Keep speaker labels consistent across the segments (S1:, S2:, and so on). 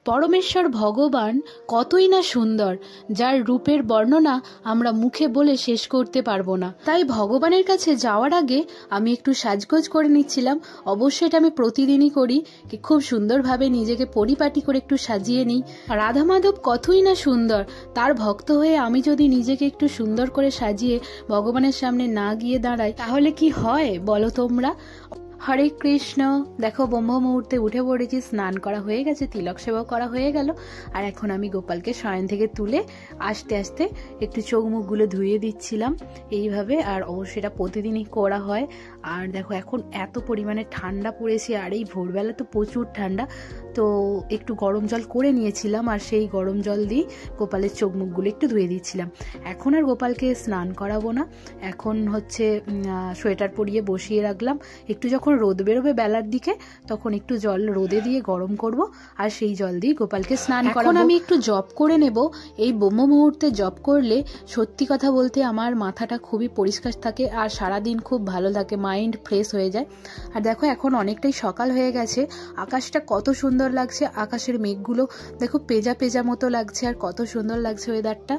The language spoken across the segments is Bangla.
S1: পরমেশ্বর ভগবান কতই না সুন্দর, যার রূপের বর্ণনা আমরা মুখে বলে শেষ করতে পারবো না। তাই ভগবানের কাছে যাওয়ার আগে আমি একটু সাজগোজ করে নিচ্ছিলাম। অবশ্যই এটা আমি প্রতিদিনই করি, খুব সুন্দরভাবে নিজেকে পরিপাটি করে একটু সাজিয়ে নিই। রাধা মাধব কতই না সুন্দর, তার ভক্ত হয়ে আমি যদি নিজেকে একটু সুন্দর করে সাজিয়ে ভগবানের সামনে না গিয়ে দাঁড়াই, তাহলে কি হয় বলো তোমরা? হরে কৃষ্ণ। দেখো ব্রহ্ম মুহূর্তে উঠে পড়েছি, স্নান করা হয়ে গেছে, তিলক সেবা করা হয়ে গেল। আর এখন আমি গোপালকে শয়ন থেকে তুলে আস্তে আস্তে একটু চোখ মুখগুলো ধুয়ে দিচ্ছিলাম এইভাবে। আর অবশ্যই এটা প্রতিদিনই করা হয়। আর দেখো এখন এত পরিমাণে ঠান্ডা পড়েছে, আর এই ভোরবেলা তো প্রচুর ঠান্ডা, তো একটু গরম জল করে নিয়েছিলাম আর সেই গরম জল দিয়ে গোপালের চোখ মুখগুলো একটু ধুয়ে দিচ্ছিলাম। এখন আর গোপালকে স্নান করাবো না, এখন হচ্ছে সোয়েটার পরিয়ে বসিয়ে রাখলাম। একটু যখন রোদ বেরোবে বেলার দিকে, তখন একটু জল রোদে দিয়ে গরম করব আর সেই জল দিয়ে গোপালকে স্নান করাবো। আমি একটু জপ করে নেব। এই ব্রহ্ম মুহূর্তে জপ করলে সত্যি কথা বলতে আমার মাথাটা খুবই পরিষ্কার থাকে আর সারাদিন খুব ভালো থাকে, মাইন্ড ফ্রেশ হয়ে যায়। আর দেখো এখন অনেকটাই সকাল হয়ে গেছে, আকাশটা কত সুন্দর লাগছে, আকাশের মেঘগুলো দেখো পেজা পেজা মতো লাগছে আর কত সুন্দর লাগছে ওয়েদারটা।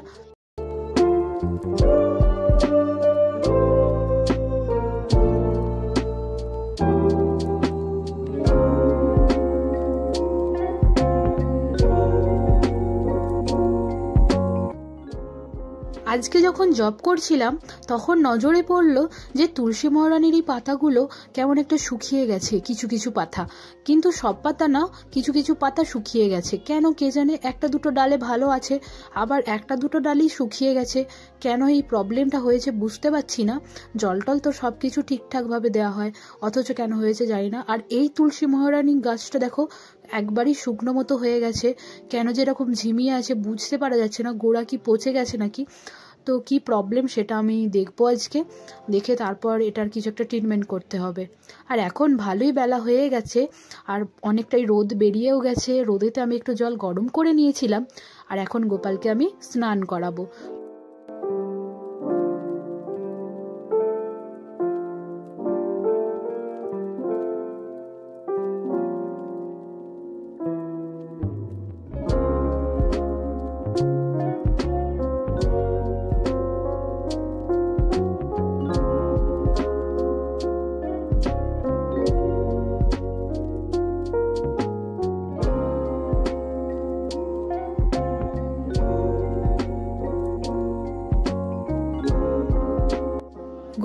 S1: আজকে যখন জব করছিলাম তখন নজরে পড়ল যে তুলসী মহারানীর এই পাতাগুলো কেমন একটা শুকিয়ে গেছে, কিছু কিছু পাতা, কিন্তু সব পাতা না, কিছু কিছু পাতা শুকিয়ে গেছে। কেন কে জানে, একটা দুটো ডালে ভালো আছে, আবার একটা দুটো ডালই শুকিয়ে গেছে। কেন এই প্রবলেমটা হয়েছে বুঝতে পারছি না। জল টল তো সব কিছু ঠিকঠাকভাবে দেওয়া হয়, অথচ কেন হয়েছে জানি না। আর এই তুলসী মহারানী গাছটা দেখো একবারই শুকনো মতো হয়ে গেছে, কেন যেরকম ঝিমিয়ে আছে বুঝতে পারা যাচ্ছে না, গোড়া কি পচে গেছে নাকি। তো কি প্রবলেম সেটা আমি দেখবো আজকে, দেখে তারপর এটার কিছু একটা ট্রিটমেন্ট করতে হবে। আর এখন ভালোই বেলা হয়ে গেছে আর অনেকটাই রোদ বেরিয়েও গেছে, রোদেতে আমি একটু জল গরম করে নিয়েছিলাম আর এখন গোপালকে আমি স্নান করাবো।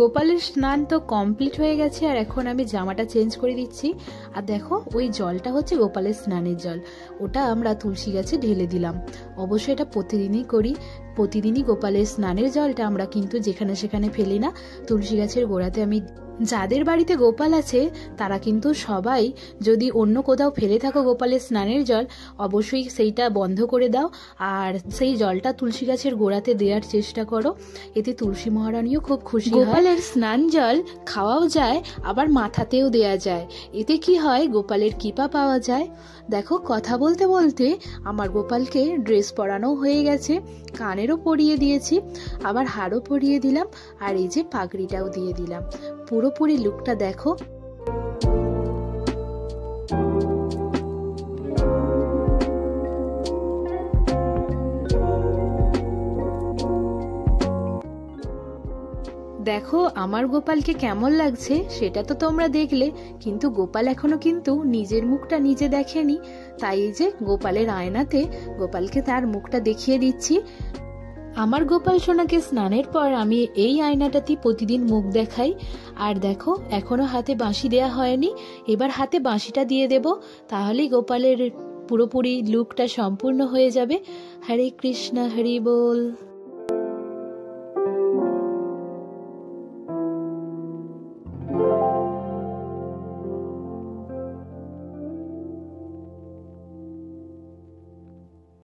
S1: গোপালের স্নান তো কমপ্লিট হয়ে গেছে আর এখন আমি জামাটা চেঞ্জ করে দিচ্ছি। আর দেখো ওই জলটা হচ্ছে গোপালের স্নানের জল, ওটা আমরা তুলসী গাছে ঢেলে দিলাম। অবশ্যই এটা প্রতিদিনই করি, প্রতিদিনই গোপালের স্নানের জলটা আমরা কিন্তু যেখানে সেখানে ফেলি না, তুলসী গাছের গোড়াতে আমি। যাদের বাড়িতে গোপাল আছে তারা কিন্তু সবাই যদি অন্য কোথাও ফেলে থাকো গোপালের স্নানের জল, অবশ্যই সেইটা বন্ধ করে দাও আর সেই জলটা তুলসী গাছের গোড়াতে দেওয়ার চেষ্টা করো, এতে তুলসী মহারানীও খুব খুশি হয়। গোপালের স্নান জল খাওয়াও যায় আবার মাথাতেও দেয়া যায়, এতে কি হয় গোপালের কৃপা পাওয়া যায়। দেখো কথা বলতে বলতে আমার গোপালকে ড্রেস পরানো হয়ে গেছে, কানেরও পরিয়ে দিয়েছি, আবার হারও পরিয়ে দিলাম আর এই যে পাগড়িটাও দিয়ে দিলাম। পুরোপুরি লুকটা দেখো। দেখো আমার গোপালকে কেমন লাগছে সেটা তো তোমরা দেখলে, কিন্তু গোপাল এখনো কিন্তু নিজের মুখটা নিজে দেখেনি, তাই এই যে গোপালের আয়নাতে গোপালকে তার মুখটা দেখিয়ে দিচ্ছি। আমার গোপাল সোনাকে স্নানের পর আমি এই আয়নাটাতেই প্রতিদিন মুখ দেখাই। আর দেখো এখনো হাতে বাঁশি দেয়া হয়নি, এবার হাতে বাঁশিটা দিয়ে দেব, তাহলেই গোপালের পুরোপুরি লুকটা সম্পূর্ণ হয়ে যাবে। হরে কৃষ্ণ, হরি বল।